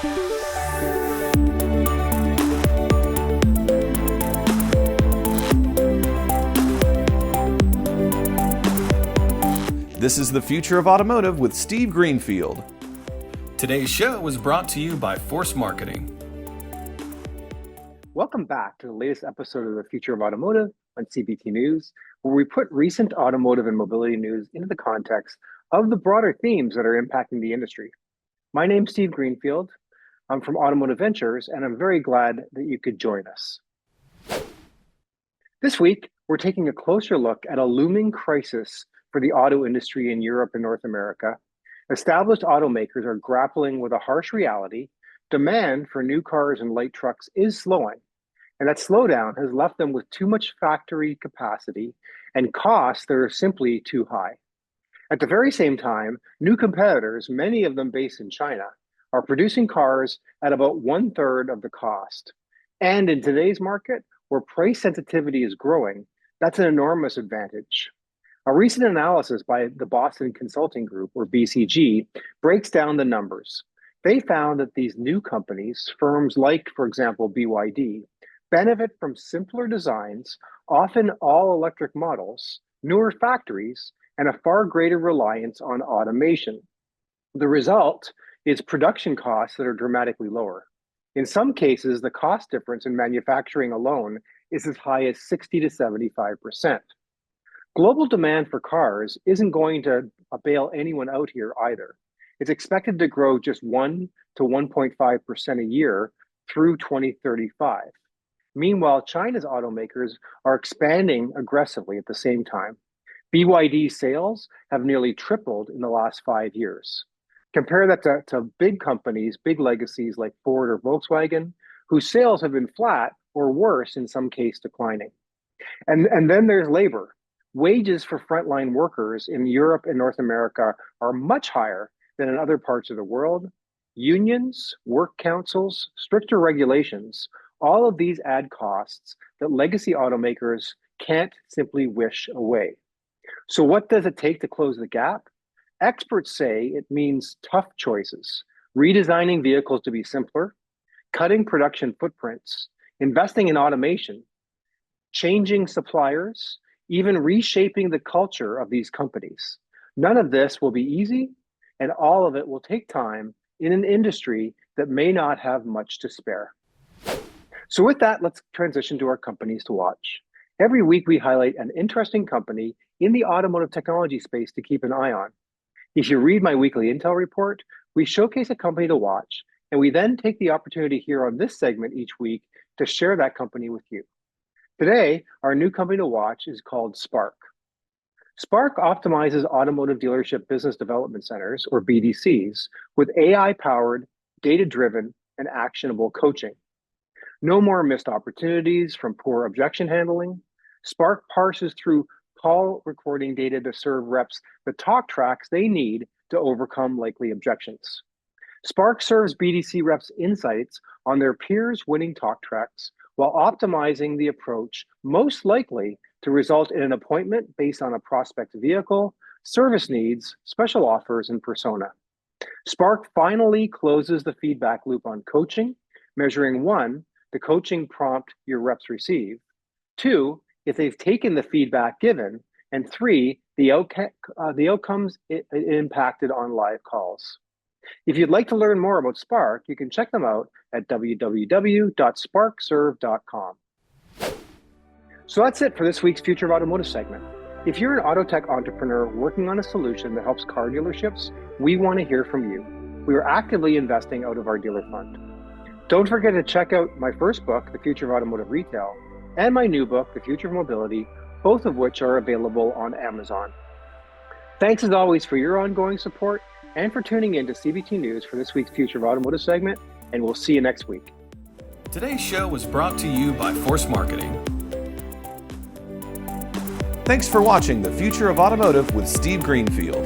This is the Future of Automotive with Steve Greenfield. Today's show was brought to you by Force Marketing. Welcome back to the latest episode of the Future of Automotive on CBT News, where we put recent automotive and mobility news into the context of the broader themes that are impacting the industry. My name's Steve Greenfield. I'm from Automotive Ventures, and I'm very glad that you could join us. This week, we're taking a closer look at a looming crisis for the auto industry in Europe and North America. Established automakers are grappling with a harsh reality. Demand for new cars and light trucks is slowing, and that slowdown has left them with too much factory capacity and costs that are simply too high. At the very same time, new competitors, many of them based in China, are producing cars at about 1/3 of the cost. And in today's market, where price sensitivity is growing, that's an enormous advantage. A recent analysis by the Boston Consulting Group, or BCG, breaks down the numbers. They found that these new companies, firms like, for example, BYD, benefit from simpler designs, often all-electric models, newer factories, and a far greater reliance on automation. The result is production costs that are dramatically lower. In some cases, the cost difference in manufacturing alone is as high as 60 to 75%. Global demand for cars isn't going to bail anyone out here either. It's expected to grow just 1 to 1.5% a year through 2035. Meanwhile, China's automakers are expanding aggressively at the same time. BYD sales have nearly tripled in the last 5 years. Compare that to big companies, big legacies like Ford or Volkswagen, whose sales have been flat or worse, in some cases declining. And then there's labor. Wages for frontline workers in Europe and North America are much higher than in other parts of the world. Unions, work councils, stricter regulations, all of these add costs that legacy automakers can't simply wish away. So what does it take to close the gap? Experts say it means tough choices, redesigning vehicles to be simpler, cutting production footprints, investing in automation, changing suppliers, even reshaping the culture of these companies. None of this will be easy, and all of it will take time in an industry that may not have much to spare. So with that, let's transition to our companies to watch. Every week, we highlight an interesting company in the automotive technology space to keep an eye on. If you read my weekly Intel report, we showcase a company to watch, and we then take the opportunity here on this segment each week to share that company with you. Today, our new company to watch is called Spark. Spark optimizes automotive dealership business development centers, or BDCs, with AI-powered, data-driven, and actionable coaching. No more missed opportunities from poor objection handling. Spark parses through call recording data to serve reps the talk tracks they need to overcome likely objections. Spark serves BDC reps insights on their peers' winning talk tracks while optimizing the approach most likely to result in an appointment based on a prospect vehicle, service needs, special offers, and persona. Spark finally closes the feedback loop on coaching, measuring 1, the coaching prompt your reps receive, 2, if they've taken the feedback given, and 3, the outcomes it impacted on live calls. If you'd like to learn more about Spark, you can check them out at www.sparkserve.com. So that's it for this week's Future of Automotive segment. If you're an auto tech entrepreneur working on a solution that helps car dealerships, we want to hear from you. We are actively investing out of our dealer fund. Don't forget to check out my first book, The Future of Automotive Retail, and my new book, The Future of Mobility, both of which are available on Amazon. Thanks as always for your ongoing support and for tuning in to CBT News for this week's Future of Automotive segment, and we'll see you next week. Today's show was brought to you by Force Marketing. Thanks for watching The Future of Automotive with Steve Greenfield.